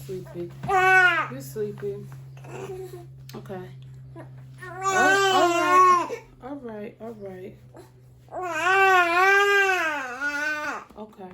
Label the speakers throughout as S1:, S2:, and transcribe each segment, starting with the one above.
S1: sleepy. You sleepy. Okay. All right. Okay.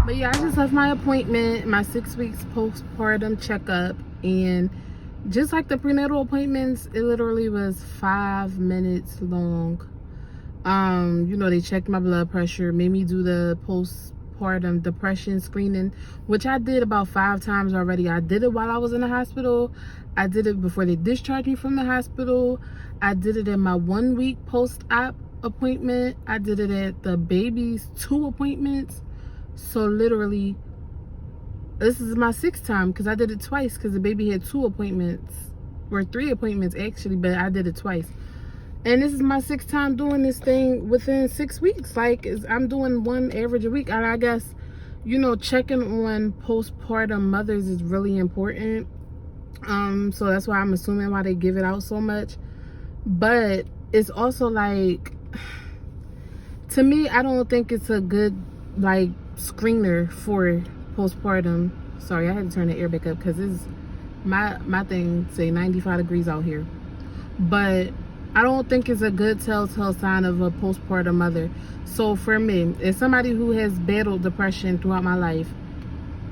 S1: But yeah, I just left my appointment, my 6 weeks postpartum checkup, and just like the prenatal appointments, it literally was 5 minutes long. They checked my blood pressure, made me do the postpartum depression screening, which I did about 5 times already. I did it while I was in the hospital. I did it before they discharged me from the hospital. I did it in my 1 week post-op appointment. I did it at the baby's 2 appointments. So literally, this is my 6th time because I did it twice because the baby had 2 appointments, or 3 appointments actually, but I did it twice. And this is my 6th time doing this thing within 6 weeks. Like, I'm doing 1 average a week. And I guess, checking on postpartum mothers is really important. So that's why I'm assuming why they give it out so much. But it's also like, to me, I don't think it's a good, like, screener for postpartum. Sorry, I had to turn the air back up because it's my thing say 95 degrees out here. But I don't think it's a good telltale sign of a postpartum mother. So for me, as somebody who has battled depression throughout my life,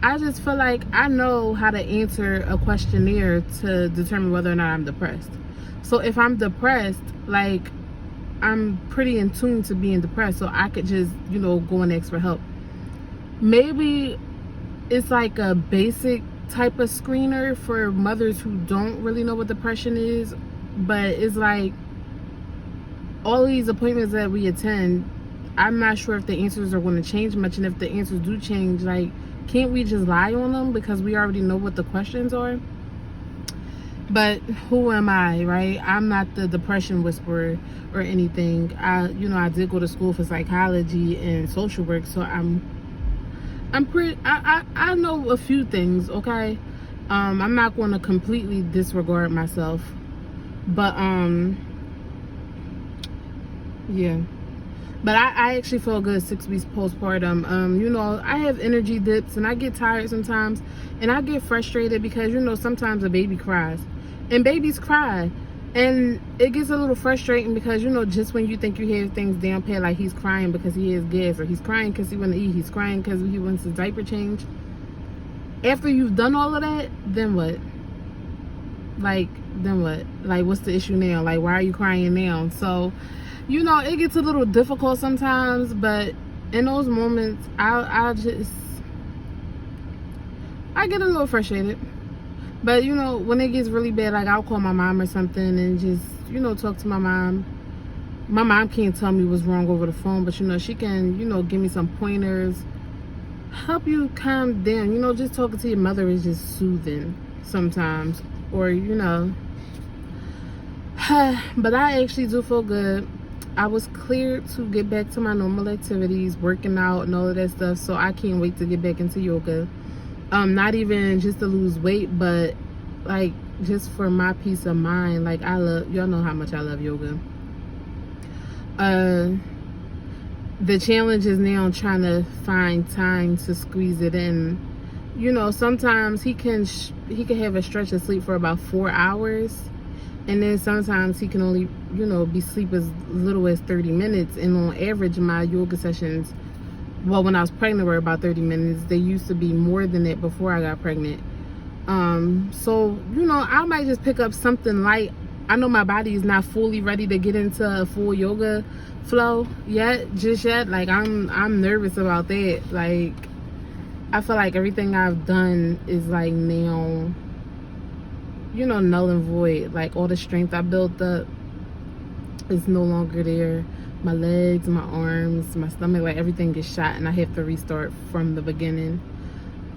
S1: I just feel like I know how to answer a questionnaire to determine whether or not I'm depressed. So if I'm depressed, like, I'm pretty in tune to being depressed, so I could just, go and ask for help. Maybe it's like a basic type of screener for mothers who don't really know what depression is, but it's like all these appointments that we attend, I'm not sure if the answers are going to change much, and if the answers do change, like, can't we just lie on them because we already know what the questions are? But who am I, right? I'm not the depression whisperer or anything. I did go to school for psychology and social work, so I know a few things, okay? I'm not going to completely disregard myself, but yeah. But I actually feel good 6 weeks postpartum. I have energy dips and I get tired sometimes, and I get frustrated because sometimes a baby cries, and babies cry, and it gets a little frustrating because just when you think you have things down pat, like he's crying because he has gas, or he's crying because he want to eat, he's crying because he wants his diaper changed. After you've done all of that, then what? Like, what's the issue now? Like, why are you crying now? So it gets a little difficult sometimes, but in those moments, I get a little frustrated. But, when it gets really bad, like, I'll call my mom or something and just, talk to my mom. My mom can't tell me what's wrong over the phone, but, she can, give me some pointers, help you calm down. Just talking to your mother is just soothing sometimes. Or, but I actually do feel good. I was cleared to get back to my normal activities, working out and all of that stuff, so I can't wait to get back into yoga. Not even just to lose weight, but like just for my peace of mind. Like, y'all know how much I love yoga. The challenge is now trying to find time to squeeze it in. Sometimes he can have a stretch of sleep for about 4 hours. And then sometimes he can only, be asleep as little as 30 minutes. And on average, my yoga sessions, well, when I was pregnant, were about 30 minutes. They used to be more than that before I got pregnant. So, I might just pick up something light. I know my body is not fully ready to get into a full yoga flow yet. Like, I'm nervous about that. Like, I feel like everything I've done is like now, null and void. Like, all the strength I built up is no longer there. My legs, my arms, my stomach, like everything gets shot, and I have to restart from the beginning.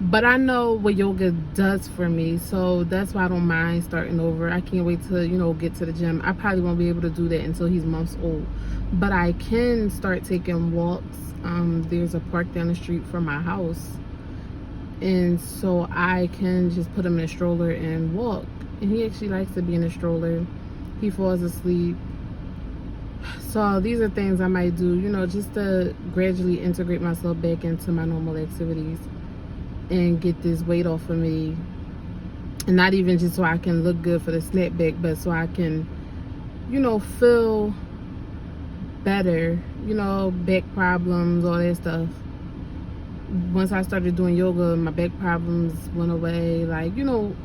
S1: But I know what yoga does for me, so that's why I don't mind starting over. I can't wait to, get to the gym. I probably won't be able to do that until he's months old, but I can start taking walks. There's a park down the street from my house, and so I can just put him in a stroller and walk. And he actually likes to be in a stroller. He falls asleep. So these are things I might do, just to gradually integrate myself back into my normal activities and get this weight off of me. And not even just so I can look good for the snapback, but so I can, feel better, back problems, all that stuff. Once I started doing yoga, my back problems went away. Like,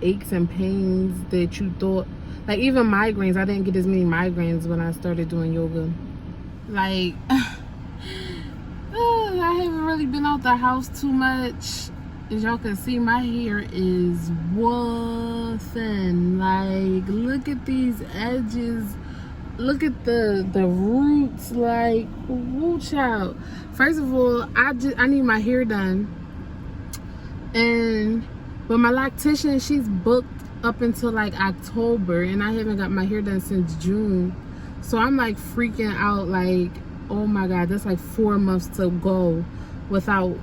S1: aches and pains that you thought, like even migraines, I didn't get as many migraines when I started doing yoga. Like, I haven't really been out the house too much. As y'all can see, my hair is thin. Like, look at these edges. Look at the roots. Like, woo, child. First of all, I need my hair done. But my loctician, she's booked up until like October, and I haven't got my hair done since June. So I'm like freaking out. Like, oh my God, that's like 4 months to go without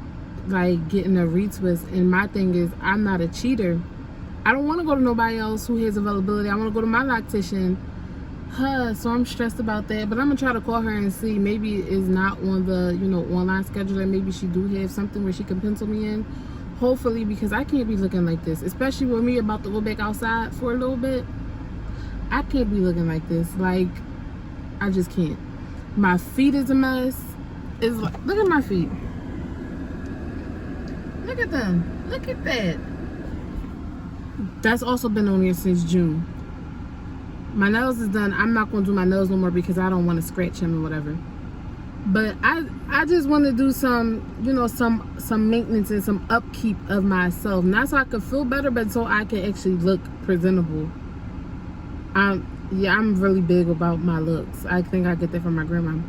S1: like getting a retwist. And my thing is, I'm not a cheater. I don't want to go to nobody else who has availability. I want to go to my loctician. So I'm stressed about that, but I'm gonna try to call her and see. Maybe it's not on the online scheduler. Maybe she do have something where she can pencil me in, hopefully, because I can't be looking like this, especially with me about to go back outside for a little bit. I can't be looking like this. Like, I just can't. My feet is a mess. It's like, look at my feet. Look at them. Look at that. That's also been on here since June. My nails is done. I'm not going to do my nails no more because I don't want to scratch them or whatever. But I just want to do some, some maintenance and some upkeep of myself. Not so I can feel better, but so I can actually look presentable. I'm really big about my looks. I think I get that from my grandma.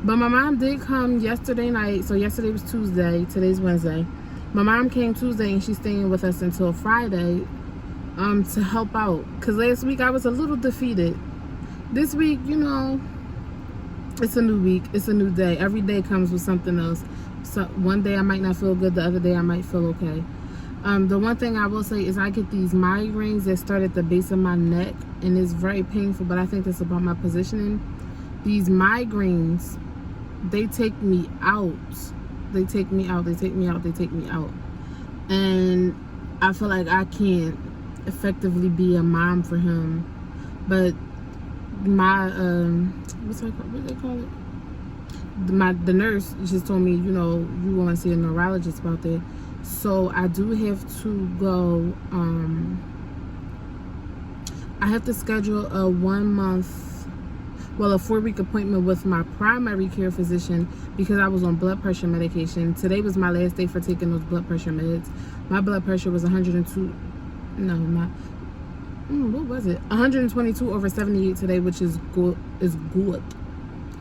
S1: But my mom did come yesterday night. So yesterday was Tuesday. Today's Wednesday. My mom came Tuesday and she's staying with us until Friday. To help out, because last week I was a little defeated. This week, it's a new week, it's a new day. Every day comes with something else. So one day I might not feel good, the other day I might feel okay. The one thing I will say is I get these migraines that start at the base of my neck, and it's very painful, but I think that's about my positioning. These migraines, they take me out. They take me out. And I feel like I can't effectively be a mom for him. But my what they call it, the nurse just told me, you want to see a neurologist about that. So I do have to go. I have to schedule a 4-week appointment with my primary care physician because I was on blood pressure medication. Today was my last day for taking those blood pressure meds. My blood pressure was 102. No, not. What was it? 122/78 today, which is good.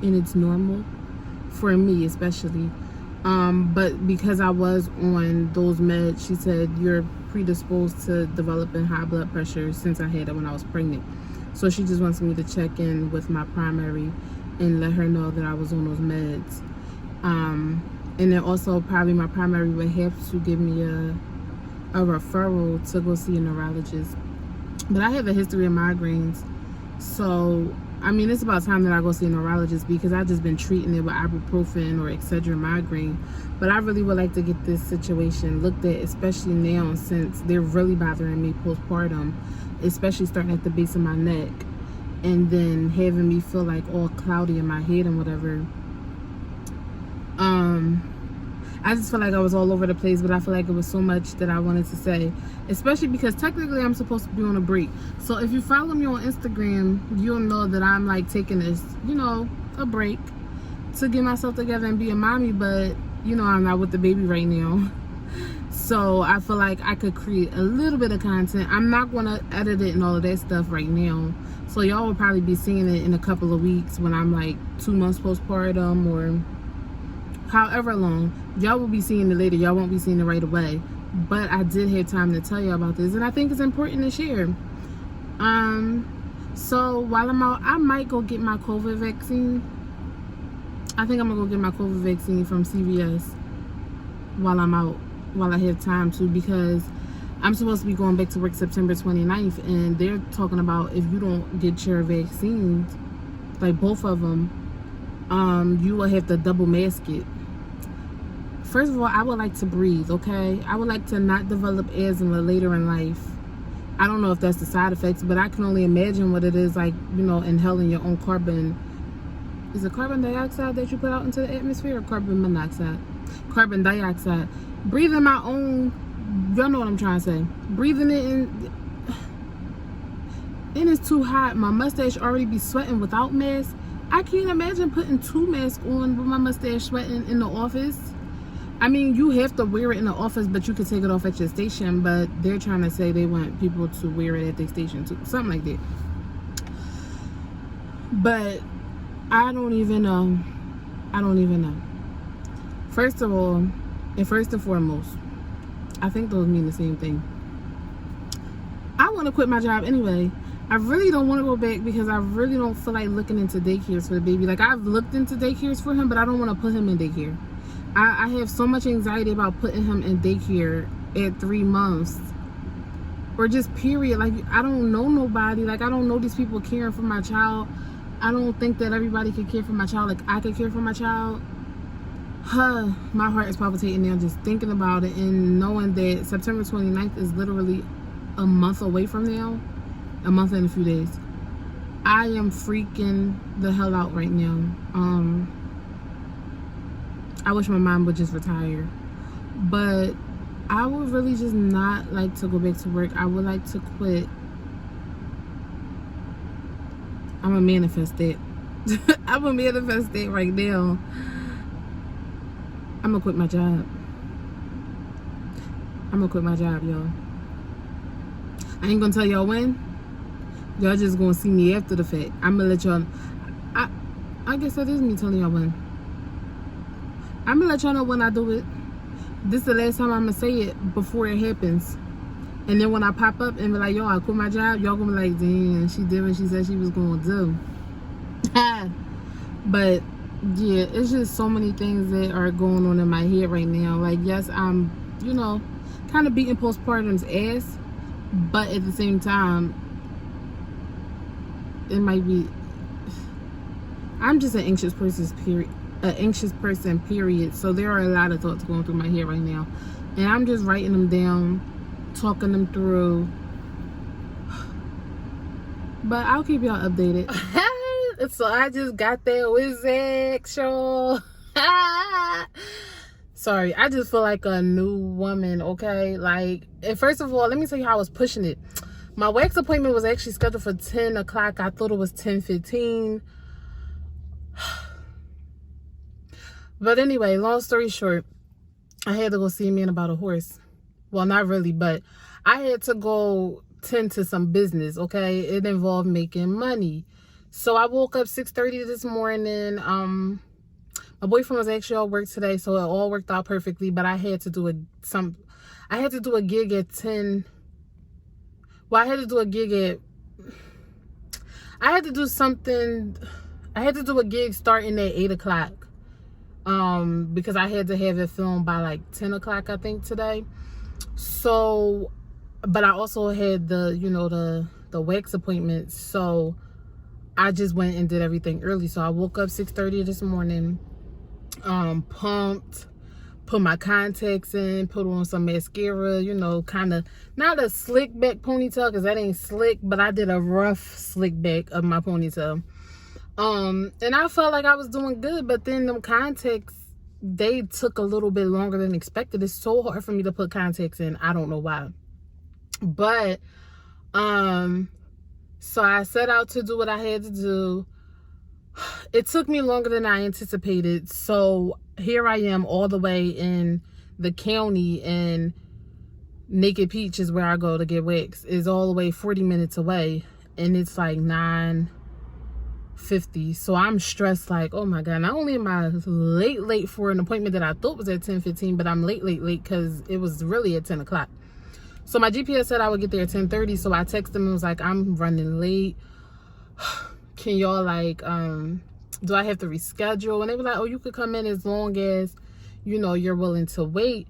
S1: And it's normal for me, especially. But because I was on those meds, she said you're predisposed to developing high blood pressure since I had it when I was pregnant. So she just wants me to check in with my primary and let her know that I was on those meds. And then also probably my primary would have to give me a referral to go see a neurologist. But I have a history of migraines, so I mean it's about time that I go see a neurologist because I've just been treating it with ibuprofen or Excedrin migraine. But I really would like to get this situation looked at, especially now since they're really bothering me postpartum, especially starting at the base of my neck and then having me feel like all cloudy in my head and whatever. I just feel like I was all over the place, but I feel like it was so much that I wanted to say, especially because technically I'm supposed to be on a break. So if you follow me on Instagram, you'll know that I'm like taking this, a break to get myself together and be a mommy, but I'm not with the baby right now. So I feel like I could create a little bit of content. I'm not going to edit it and all of that stuff right now. So y'all will probably be seeing it in a couple of weeks when I'm like 2 months postpartum or however long. Y'all will be seeing it later. Y'all won't be seeing it right away. but I did have time to tell you about this, and I think it's important to share. So while I'm out, I might go get my COVID vaccine. I think I'm gonna go get my COVID vaccine from CVS while I'm out, while I have time to, because I'm supposed to be going back to work September 29th, and they're talking about if you don't get your vaccines, like both of them, you will have to double mask it. First of all, I would like to breathe, okay? I would like to not develop asthma later in life. I don't know if that's the side effects, but I can only imagine what it is like, you know, inhaling your own carbon. Is it carbon dioxide that you put out into the atmosphere, or carbon monoxide? Carbon dioxide. Breathing my own, y'all know what I'm trying to say. Breathing it in, and it's too hot. My mustache already be sweating without mask. I can't imagine putting 2 masks on with my mustache sweating in the office. I mean, you have to wear it in the office, but you can take it off at your station. But they're trying to say they want people to wear it at their station too. Something like that. But I don't even know. I don't even know. First of all, and first and foremost, I think those mean the same thing. I want to quit my job anyway. I really don't want to go back because I really don't feel like looking into daycares for the baby. Like, I've looked into daycares for him, but I don't want to put him in daycare. I have so much anxiety about putting him in daycare at 3 months, or just period. Like, I don't know nobody. Like, I don't know these people caring for my child. I don't think that everybody can care for my child like I could care for my child. My heart is palpitating now just thinking about it, and knowing that September 29th is literally a month away from now. A month and a few days. I am freaking the hell out right now. I wish my mom would just retire, but I would really just not like to go back to work. I would like to quit. I'm gonna manifest it. I'm gonna manifest it right now. I'm gonna quit my job. I'm gonna quit my job, y'all. I ain't gonna tell y'all when. Y'all just gonna see me after the fact. I'm gonna let y'all. I guess that is me telling y'all when. I'm gonna let y'all know when I do it. This is the last time I'm gonna say it before it happens. And then when I pop up and be like, yo, I quit my job, y'all gonna be like, damn, she did what she said she was gonna do. But yeah, it's just so many things that are going on in my head right now. Like, yes, I'm, you know, kind of beating postpartum's ass, but at the same time, it might be, I'm just an anxious person, period. So there are a lot of thoughts going through my head right now, and I'm just writing them down, talking them through. But I'll keep y'all updated. So I just got that Wizard show. Sorry, I just feel like a new woman, okay? Like, and first of all, let me tell you how I was pushing it. My wax appointment was actually scheduled for 10 o'clock. I thought it was 10:15. But anyway, long story short, I had to go see a man about a horse. Well, not really, but I had to go tend to some business, okay? It involved making money. So I woke up 6:30 this morning. My boyfriend was actually at work today, so it all worked out perfectly. But I had to do a gig at 10. Well, I had to do a gig starting at 8 o'clock. Because I had to have it filmed by like 10 o'clock, I think, today. So, but I also had the wax appointment. So I just went and did everything early. So I woke up 6:30 this morning, pumped, put my contacts in, put on some mascara, kind of not a slick back ponytail, because that ain't slick, but I did a rough slick back of my ponytail. And I felt like I was doing good, but then them contacts, they took a little bit longer than expected. It's so hard for me to put contacts in. I don't know why. But, so I set out to do what I had to do. It took me longer than I anticipated. So here I am all the way in the county, and Naked Peach is where I go to get waxed. It's all the way 40 minutes away, and it's like 9 50. So I'm stressed like, oh my God, not only am I late for an appointment that I thought was at 10:15, but I'm late because it was really at 10 o'clock. So my GPS said I would get there at 10:30. So I texted them and was like, I'm running late. Can y'all like, do I have to reschedule? And they were like, oh, you could come in as long as, you know, you're willing to wait.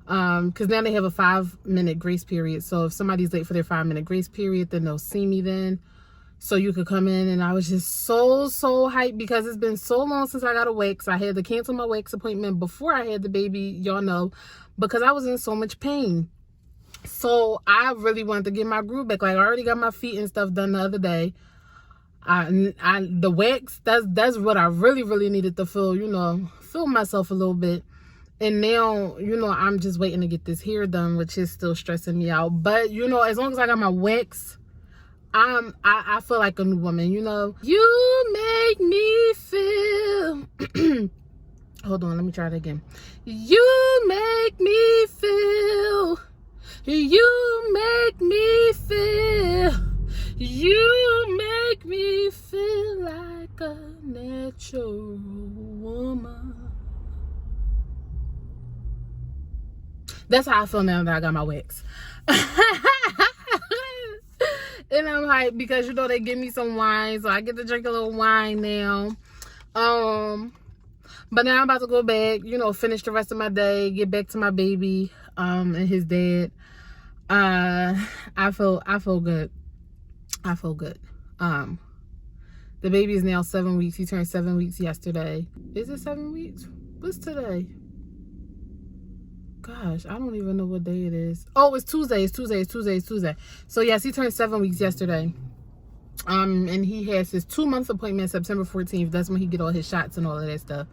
S1: Because now they have a 5-minute grace period. So if somebody's late for their 5-minute grace period, then they'll see me then. So you could come in. And I was just so hyped because it's been so long since I got a wax. I had to cancel my wax appointment before I had the baby, y'all know, because I was in so much pain. So I really wanted to get my groove back. Like I already got my feet and stuff done the other day. The wax, that's what I really needed to feel, you know, feel myself a little bit. And now, you know, I'm just waiting to get this hair done, which is still stressing me out. But, you know, as long as I got my wax, I feel like a new woman, you know. You make me feel... Hold on, let me try it again. You make me feel... You make me feel... You make me feel like a natural woman. That's how I feel now that I got my wax. And I'm hyped because, you know, they give me some wine. So I get to drink a little wine now. But now I'm about to go back, you know, finish the rest of my day, get back to my baby and his dad. I feel good. I feel good. The baby is now 7 weeks. He turned 7 weeks yesterday. Is it 7 weeks? What's today? Gosh, I don't even know what day it is. Oh, it's Tuesday. It's Tuesday. So yes, he turned 7 weeks yesterday. And he has his 2-month appointment September 14th. That's when he get all his shots and all of that stuff.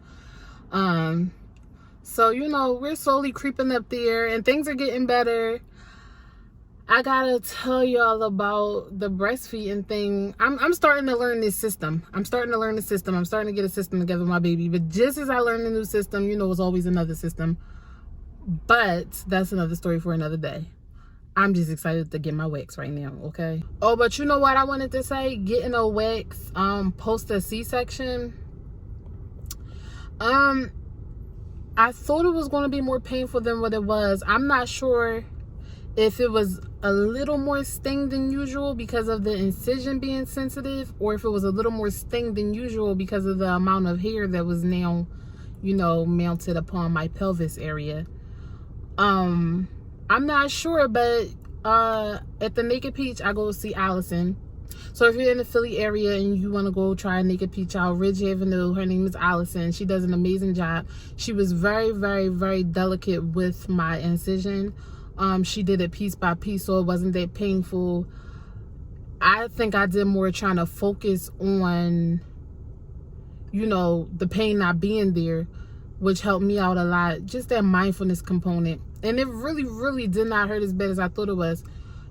S1: So, you know, we're slowly creeping up there and things are getting better. I gotta tell y'all about the breastfeeding thing. I'm starting to learn this system. I'm starting to get a system together with my baby. But just as I learn the new system, you know, it's always another system. But that's another story for another day. I'm just excited to get my wax right now, okay? Oh, but you know what I wanted to say? Getting a wax post a C-section. I thought it was going to be more painful than what it was. I'm not sure if it was a little more sting than usual because of the incision being sensitive, or if it was a little more sting than usual because of the amount of hair that was now, you know, mounted upon my pelvis area. I'm not sure, but at the Naked Peach, I go see Allison. So if you're in the Philly area and you want to go try Naked Peach out, Ridge Avenue, her name is Allison. She does an amazing job. She was very delicate with my incision. She did it piece by piece, so it wasn't that painful. I think I did more trying to focus on, you know, the pain not being there, which helped me out a lot. Just that mindfulness component. And it really did not hurt as bad as I thought it was.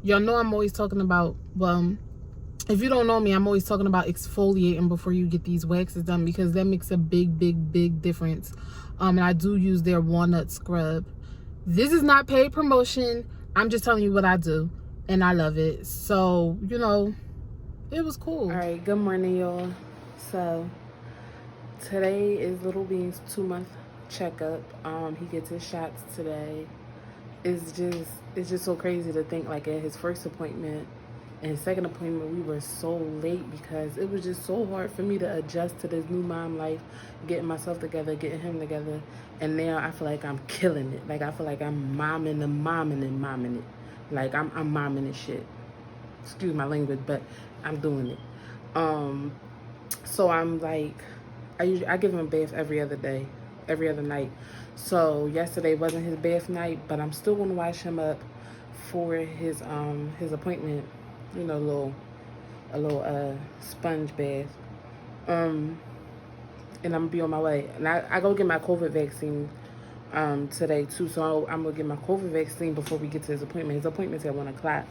S1: Y'all know I'm always talking about, well, if you don't know me, I'm always talking about exfoliating before you get these waxes done, because that makes a big difference. And I do use their walnut scrub. This is not paid promotion. I'm just telling you what I do, and I love it. So, you know, it was cool. All right, good morning, y'all. So today is Lil Bean's 2-month checkup. He gets his shots today. It's just so crazy to think, like, at his first appointment and his second appointment, we were so late because it was just so hard for me to adjust to this new mom life, getting myself together, getting him together. And now I feel like I'm killing it. Like, I feel like I'm momming it. Like, I'm momming this shit. Excuse my language, but I'm doing it. So I'm like, I give him a bath every other night. So yesterday wasn't his bath night, but I'm still gonna wash him up for his appointment. You know, a little sponge bath. And I'm gonna be on my way. And I go get my COVID vaccine today too. So I'm gonna get my COVID vaccine before we get to his appointment. His appointment's at 1 o'clock.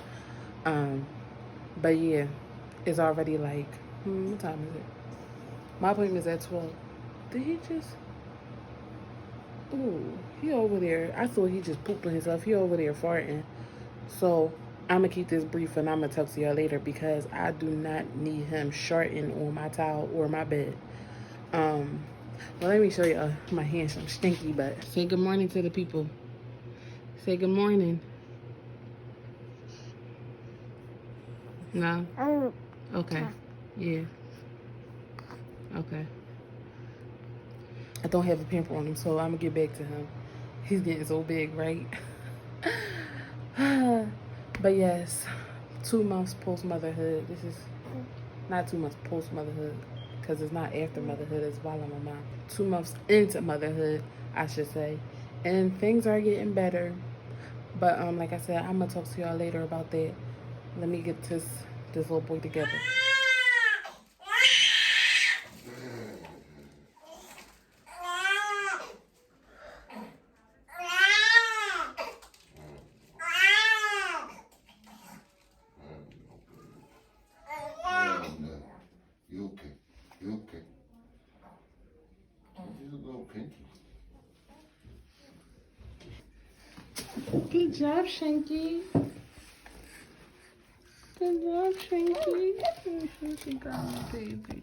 S1: But yeah, it's already like, what time is it? My appointment's at 12. Did he just? Ooh, he over there. I thought he just pooped on himself. He over there farting. So I'm going to keep this brief and I'm going to talk to y'all later because I do not need him sharting on my towel or my bed. Well, let me show you my hands. I'm stinky, but say good morning to the people. Say good morning. No? Okay. Yeah. Okay. I don't have a pamper on him, so I'm going to get back to him. He's getting so big, right? But yes, 2 months post-motherhood. This is not 2 months post-motherhood because it's not after motherhood. It's while I'm a mom. 2 months into motherhood, I should say. And things are getting better. But like I said, I'm going to talk to y'all later about that. Let me get this little boy together.
S2: You okay? You okay? You little pinky.
S1: Good job, Shanky. Good job, Shanky. Shanky got my baby.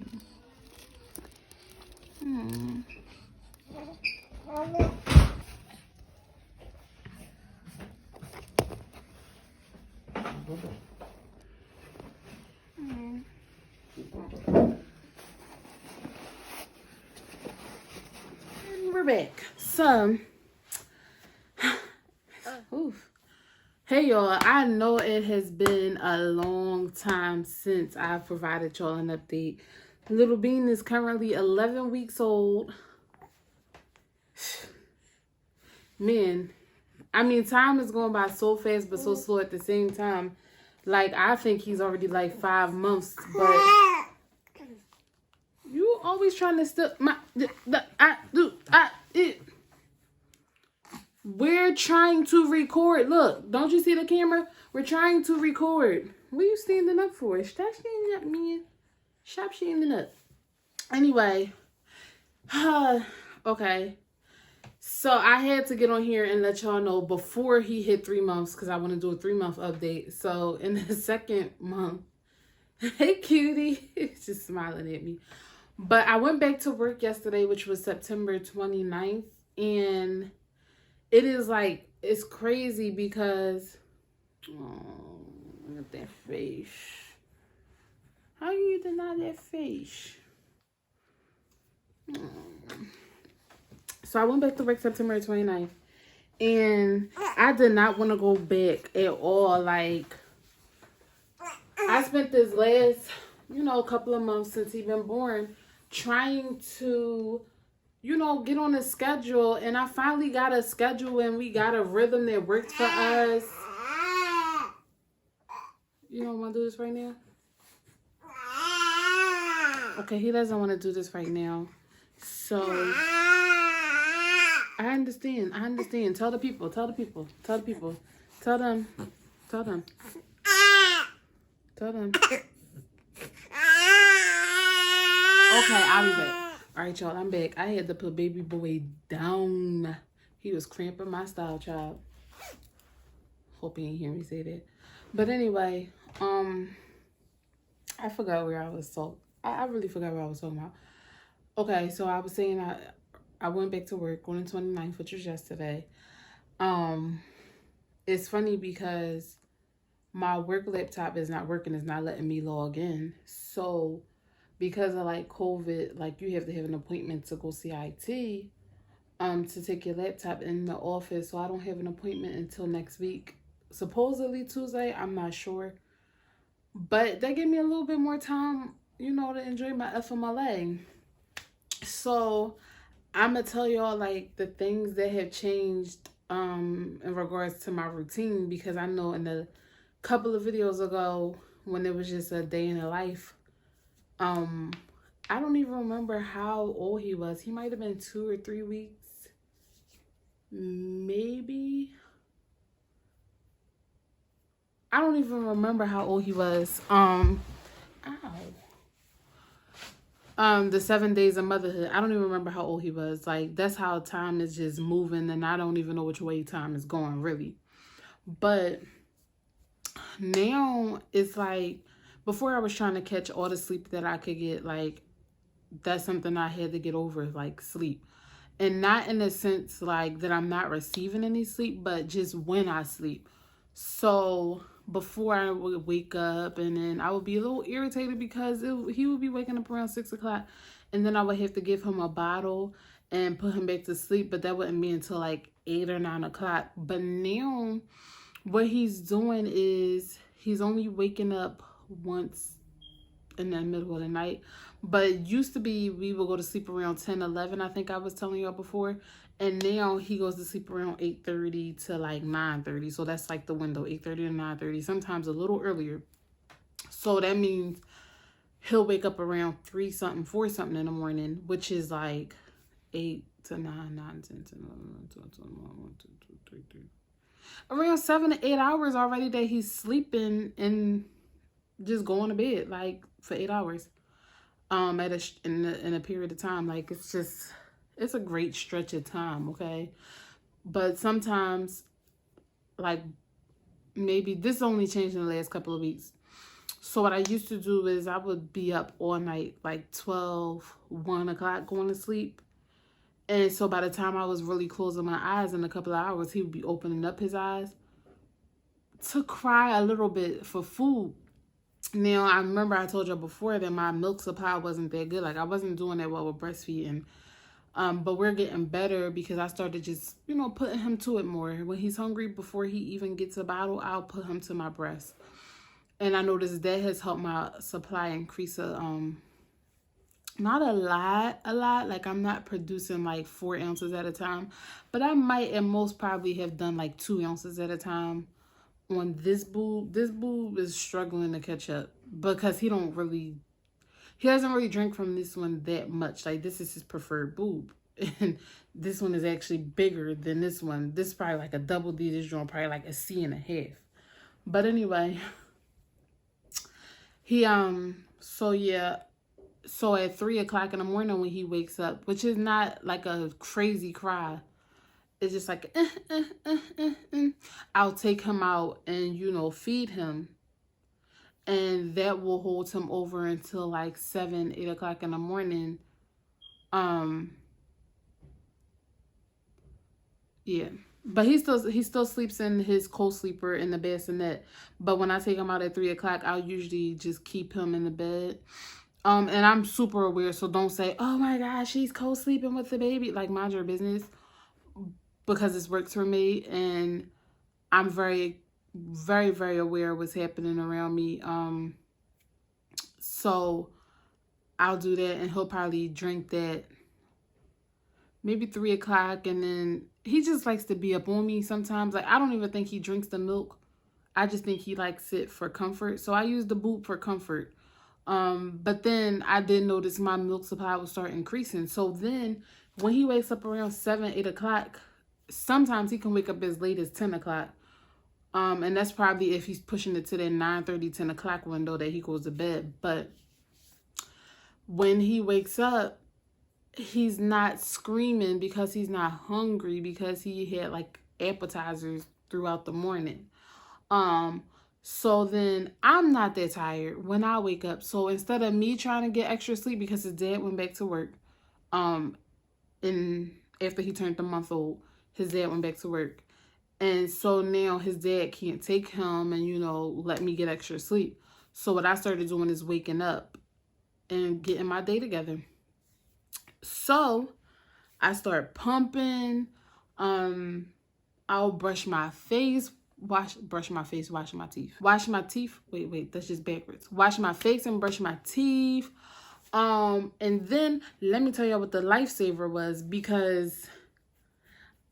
S1: We're back. So, oof. Hey y'all, I know it has been a long time since I've provided y'all an update. Little Bean is currently 11 weeks old. Man, I mean, time is going by so fast but so slow at the same time. Like, I think he's already like 5 months, but you always trying to still We're trying to record. Look, don't you see the camera? We're trying to record. What are you standing up for? Stop standing up, man. Stop standing up. Anyway, okay. So I had to get on here and let y'all know before he hit 3 months because I want to do a 3-month update. So in the second month, hey cutie, it's just smiling at me. But I went back to work yesterday, which was September 29th, and it is like, it's crazy because, oh, look at that face. How you deny that face? So I went back to work September 29th, and I did not want to go back at all. Like, I spent this last, couple of months since he been born trying to, get on a schedule, and I finally got a schedule and we got a rhythm that works for us. You don't want to do this right now? Okay, he doesn't want to do this right now. So, I understand. Tell the people. Tell them. Okay, I'll be back. All right, y'all, I'm back. I had to put baby boy down. He was cramping my style, child. Hope he ain't hear me say that. But anyway, I forgot where I was talking. I really forgot what I was talking about. Okay, so I was saying I went back to work on the 29th, which was yesterday. It's funny because my work laptop is not working. It's not letting me log in. So because of like COVID, like you have to have an appointment to go see IT to take your laptop in the office. So I don't have an appointment until next week. Supposedly Tuesday, I'm not sure. But that gave me a little bit more time, to enjoy my FMLA. So I'm going to tell y'all like the things that have changed in regards to my routine, because I know in a couple of videos ago when it was just a day in the life, I don't even remember how old he was. He might have been 2 or 3 weeks. Maybe. I don't even remember how old he was. The 7 days of motherhood. I don't even remember how old he was. Like, that's how time is just moving, and I don't even know which way time is going, really. But now it's like, before I was trying to catch all the sleep that I could get. Like, that's something I had to get over, like sleep. And not in the sense like that I'm not receiving any sleep, but just when I sleep. So before I would wake up, and then I would be a little irritated because he would be waking up around 6 o'clock, and then I would have to give him a bottle and put him back to sleep, but that wouldn't be until like 8 or 9 o'clock. But now what he's doing is he's only waking up once in the middle of the night. But it used to be we would go to sleep around 10, 11, I think I was telling y'all before. And now he goes to sleep around 8:30 to like 9:30. So that's like the window, 8:30 to 9:30, sometimes a little earlier. So that means he'll wake up around 3 something, 4 something in the morning, which is like 8 to 9, 9, 10, 11, 12, 1, 2, 3, 3. Around 7 to 8 hours already that he's sleeping and just going to bed like for 8 hours. In a period of time. Like, it's a great stretch of time, okay? But sometimes, like, maybe this only changed in the last couple of weeks. So what I used to do is I would be up all night, like 12, 1 o'clock going to sleep. And so by the time I was really closing my eyes in a couple of hours, he would be opening up his eyes to cry a little bit for food. Now, I remember I told you before that my milk supply wasn't that good. Like, I wasn't doing that well with breastfeeding. But we're getting better because I started just, putting him to it more. When he's hungry, before he even gets a bottle, I'll put him to my breast. And I noticed that has helped my supply increase not a lot. Like, I'm not producing like 4 ounces at a time. But I might at most probably have done like 2 ounces at a time. On this boob is struggling to catch up because he doesn't really drink from this one that much. Like, this is his preferred boob, and this one is actually bigger than this one. This is probably like a double D. This joint probably like a C&1/2. But anyway, he so at 3 o'clock in the morning when he wakes up, which is not like a crazy cry, it's just like, I'll take him out and, feed him. And that will hold him over until like 7, 8 o'clock in the morning. Yeah. But he still sleeps in his co-sleeper in the bassinet. But when I take him out at 3 o'clock, I'll usually just keep him in the bed. And I'm super aware, so don't say, oh my gosh, she's co-sleeping with the baby. Like, mind your business. Because this works for me, and I'm very, very, very aware of what's happening around me. So I'll do that, and he'll probably drink that maybe 3 o'clock, and then he just likes to be up on me sometimes. Like, I don't even think he drinks the milk. I just think he likes it for comfort. So I use the boob for comfort. But then I did notice my milk supply will start increasing. So then when he wakes up around 7, 8 o'clock, sometimes he can wake up as late as 10 o'clock. And that's probably if he's pushing it to that 9:30, 10 o'clock window that he goes to bed. But when he wakes up, he's not screaming because he's not hungry, because he had like appetizers throughout the morning. So then I'm not that tired when I wake up. So instead of me trying to get extra sleep because his dad went back to work, and after he turned a month old, his dad went back to work. And so now his dad can't take him and, let me get extra sleep. So what I started doing is waking up and getting my day together. So I start pumping. I'll brush my face, washing my teeth. Wash my teeth. Wait, that's just backwards. Wash my face and brush my teeth. And then let me tell y'all what the lifesaver was, because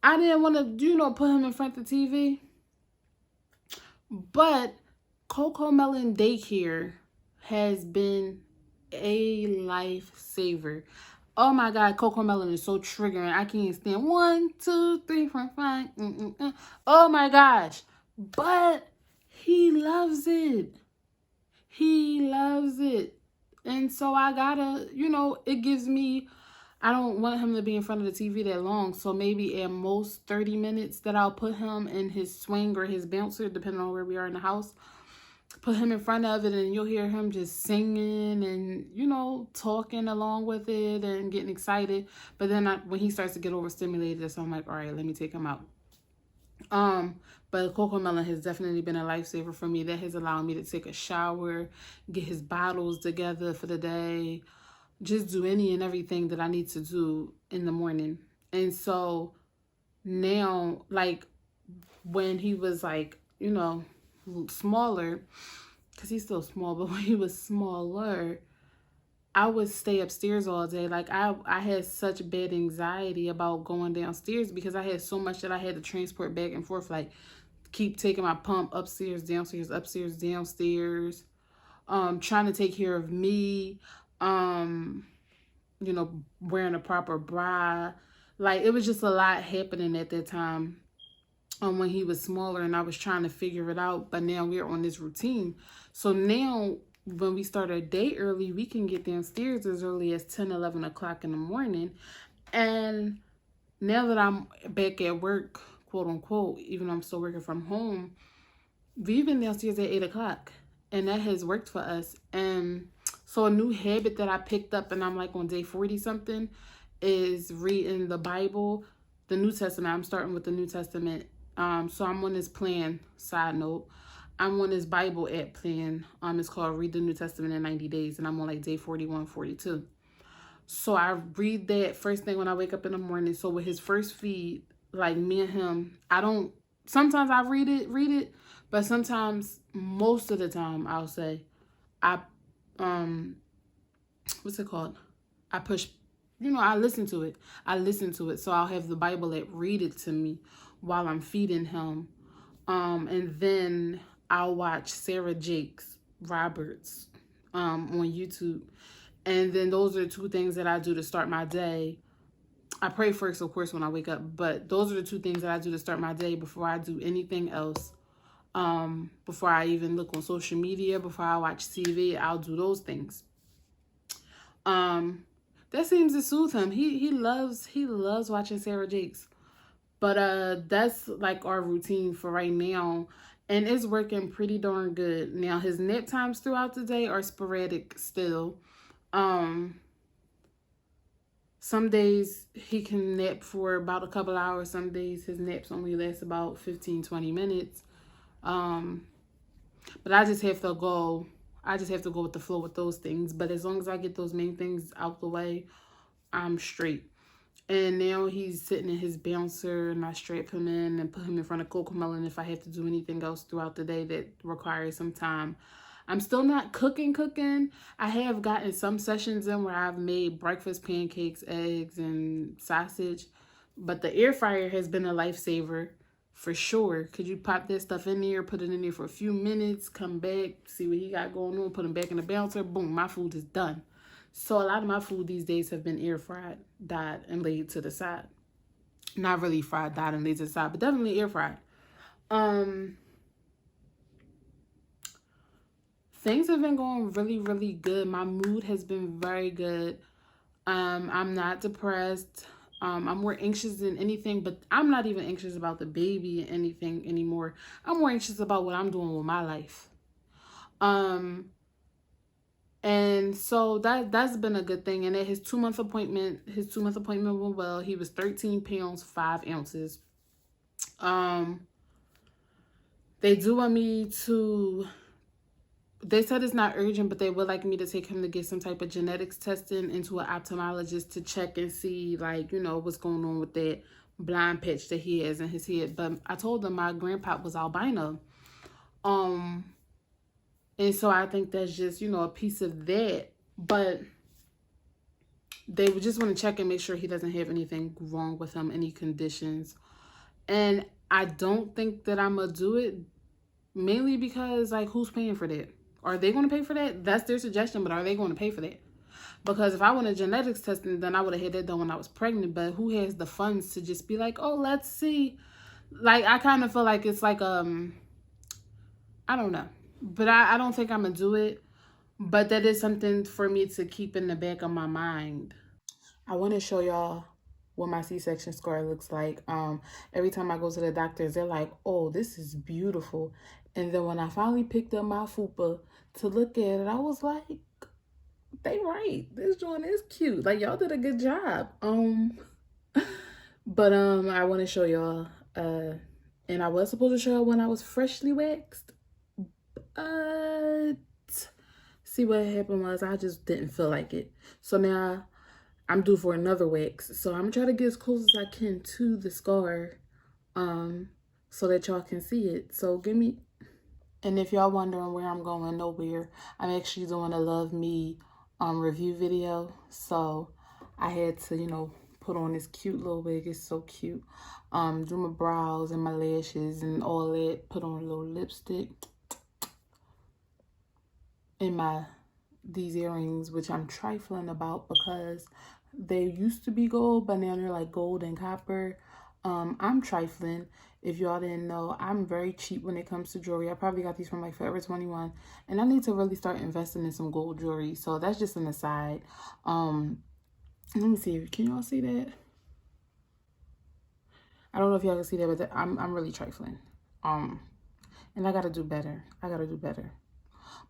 S1: I didn't want to, put him in front of the TV. But Coco Melon Daycare has been a lifesaver. Oh my God, Coco Melon is so triggering. I can't stand 1, 2, 3, 4, 5. Oh my gosh. But he loves it. He loves it. And so I gotta, it gives me, I don't want him to be in front of the TV that long. So maybe at most 30 minutes that I'll put him in his swing or his bouncer, depending on where we are in the house. put him in front of it, and you'll hear him just singing and, talking along with it and getting excited. But then when he starts to get overstimulated, so I'm like, all right, let me take him out. But Coco Melon has definitely been a lifesaver for me. That has allowed me to take a shower, get his bottles together for the day, just do any and everything that I need to do in the morning. And so now, like, when he was like, smaller, because he's still small, but when he was smaller, I would stay upstairs all day. Like, I had such bad anxiety about going downstairs because I had so much that I had to transport back and forth. Like, keep taking my pump upstairs, downstairs, upstairs, downstairs. Trying to take care of me. Wearing a proper bra. Like, it was just a lot happening at that time. When he was smaller, and I was trying to figure it out. But now we're on this routine. So now when we start our day early, we can get downstairs as early as 10, 11 o'clock in the morning. And now that I'm back at work, quote unquote, even though I'm still working from home, we've been downstairs at 8 o'clock. And that has worked for us. And so a new habit that I picked up, and I'm like on day 40 something, is reading the Bible, the New Testament. I'm starting with the New Testament. So I'm on this plan, side note. I'm on this Bible app plan. It's called Read the New Testament in 90 Days. And I'm on like day 41, 42. So I read that first thing when I wake up in the morning. So with his first feed, like me and him, sometimes I read it. But sometimes, most of the time, I'll say, what's it called? I push, I listen to it. So I'll have the Bible app read it to me while I'm feeding him. And then I'll watch Sarah Jakes Roberts on YouTube. And then those are the two things that I do to start my day. I pray first, of course, when I wake up. But those are the two things that I do to start my day before I do anything else. Before I even look on social media, before I watch TV, I'll do those things. That seems to soothe him. He loves watching Sarah Jakes. But that's like our routine for right now. And it's working pretty darn good. Now, his nap times throughout the day are sporadic still. Some days he can nap for about a couple hours. Some days his naps only last about 15, 20 minutes. But I just have to go with the flow with those things. But as long as I get those main things out the way, I'm straight. And now he's sitting in his bouncer, and I strap him in and put him in front of Coco Melon if I have to do anything else throughout the day that requires some time. I'm still not cooking. I have gotten some sessions in where I've made breakfast, pancakes, eggs, and sausage. But the air fryer has been a lifesaver for sure. Could you pop that stuff in there, put it in there for a few minutes, come back, see what he got going on, put him back in the bouncer, boom, my food is done. So a lot of my food these days have been air fried, dyed, and laid to the side. Not really fried, dyed, and laid to the side, but definitely air fried. Things have been going really, really good. My mood has been very good. I'm not depressed. I'm more anxious than anything, but I'm not even anxious about the baby and anything anymore. I'm more anxious about what I'm doing with my life. And so that's been a good thing. And at his 2-month appointment, went well. He was 13 pounds, 5 ounces. They do want me to, they said it's not urgent, but they would like me to take him to get some type of genetics testing into an ophthalmologist to check and see, like, what's going on with that blind patch that he has in his head. But I told them my grandpa was albino. And so I think that's just, a piece of that. But they would just want to check and make sure he doesn't have anything wrong with him, any conditions. And I don't think that I'm going to do it, mainly because, like, who's paying for that? Are they going to pay for that? That's their suggestion, but are they going to pay for that? Because if I wanted genetics testing, then I would have had that done when I was pregnant. But who has the funds to just be like, oh, let's see? Like, I kind of feel like it's like, I don't know. But I don't think I'm going to do it. But that is something for me to keep in the back of my mind. I want to show y'all what my C-section scar looks like. Every time I go to the doctors, they're like, oh, this is beautiful. And then when I finally picked up my fupa to look at it, I was like, they right. This joint is cute. Like, y'all did a good job. But I want to show y'all, and I was supposed to show y'all when I was freshly waxed. See, what happened was I just didn't feel like it. So now I'm due for another wax. So I'm gonna try to get as close as I can to the scar, so that y'all can see it. So give me, and if y'all wondering where I'm going, nowhere. I'm actually doing a Love Me review video. So I had to, you know, put on this cute little wig. It's so cute. Do my brows and my lashes and all that. Put on a little lipstick. And these earrings, which I'm trifling about because they used to be gold, but now they're like gold and copper. I'm trifling. If y'all didn't know, I'm very cheap when it comes to jewelry. I probably got these from like Forever 21, and I need to really start investing in some gold jewelry. So that's just an aside. Let me see. Can y'all see that? I don't know if y'all can see that, but I'm really trifling. And I gotta do better.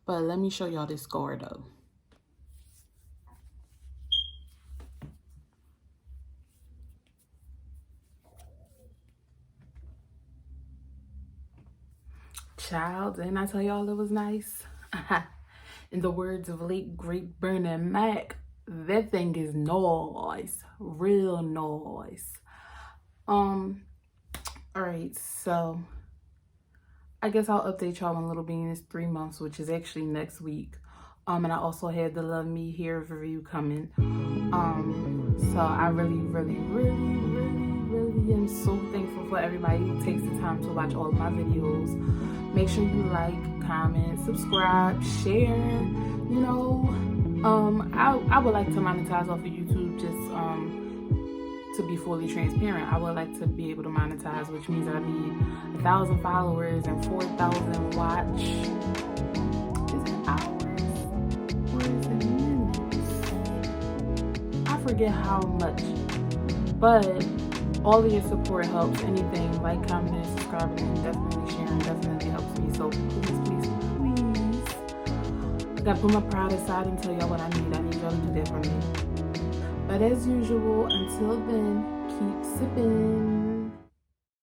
S1: But let me show y'all this scar though. Child, didn't I tell y'all it was nice? In the words of late great Bernie Mac, that thing is nice, real nice. All right, so I guess I'll update y'all on Lil Bean is 3 months, which is actually next week. And I also had the Love Me hair review coming. So I really am so thankful for everybody who takes the time to watch all of my videos. Make sure you like, comment, subscribe, share. You know, I would like to monetize off of YouTube, just to be fully transparent. I would like to be able to monetize, which means I need 1,000 followers and 4,000 watch. Is it hours or is it minutes? I forget how much, but all of your support helps. Anything, like, commenting, subscribing, and definitely sharing definitely helps me. So please, I gotta put my pride aside and tell y'all what I need. I need y'all to do that for me. But as usual, until then, keep sipping.